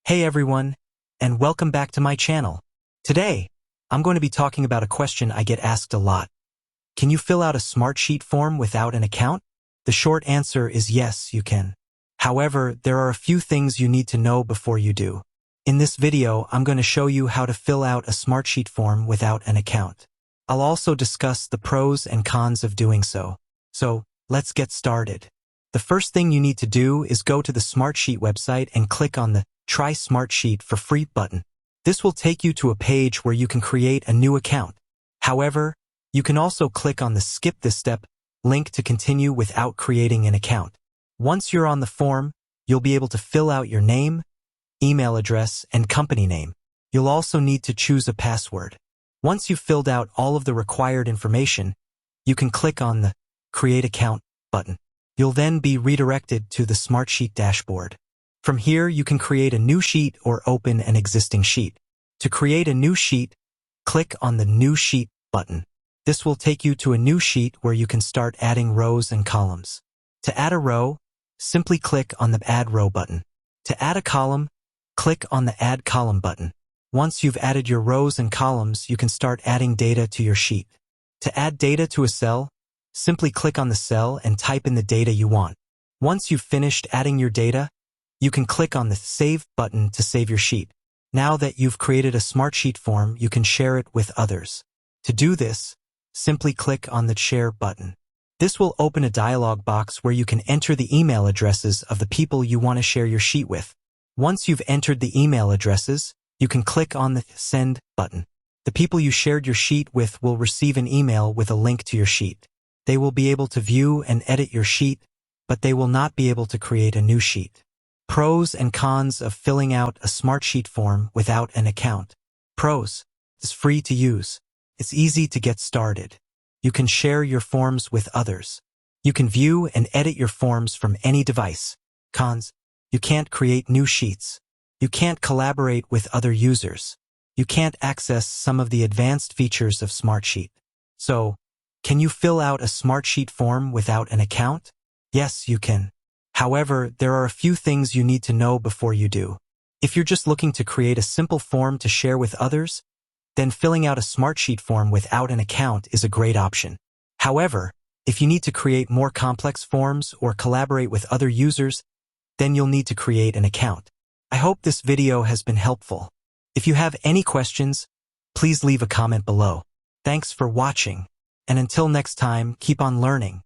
Hey everyone, and welcome back to my channel. Today, I'm going to be talking about a question I get asked a lot. Can you fill out a Smartsheet form without an account? The short answer is yes, you can. However, there are a few things you need to know before you do. In this video, I'm going to show you how to fill out a Smartsheet form without an account. I'll also discuss the pros and cons of doing so. So, let's get started. The first thing you need to do is go to the Smartsheet website and click on the Try Smartsheet for Free button. This will take you to a page where you can create a new account. However, you can also click on the Skip this step link to continue without creating an account. Once you're on the form, you'll be able to fill out your name, email address, and company name. You'll also need to choose a password. Once you've filled out all of the required information, you can click on the Create Account button. You'll then be redirected to the Smartsheet dashboard. From here, you can create a new sheet or open an existing sheet. To create a new sheet, click on the New Sheet button. This will take you to a new sheet where you can start adding rows and columns. To add a row, simply click on the Add Row button. To add a column, click on the Add Column button. Once you've added your rows and columns, you can start adding data to your sheet. To add data to a cell, simply click on the cell and type in the data you want. Once you've finished adding your data, you can click on the Save button to save your sheet. Now that you've created a Smartsheet form, you can share it with others. To do this, simply click on the Share button. This will open a dialog box where you can enter the email addresses of the people you want to share your sheet with. Once you've entered the email addresses, you can click on the Send button. The people you shared your sheet with will receive an email with a link to your sheet. They will be able to view and edit your sheet, but they will not be able to create a new sheet. Pros and cons of filling out a Smartsheet form without an account. Pros: it's free to use. It's easy to get started. You can share your forms with others. You can view and edit your forms from any device. Cons: you can't create new sheets. You can't collaborate with other users. You can't access some of the advanced features of Smartsheet. So, can you fill out a Smartsheet form without an account? Yes, you can. However, there are a few things you need to know before you do. If you're just looking to create a simple form to share with others, then filling out a Smartsheet form without an account is a great option. However, if you need to create more complex forms or collaborate with other users, then you'll need to create an account. I hope this video has been helpful. If you have any questions, please leave a comment below. Thanks for watching, and until next time, keep on learning.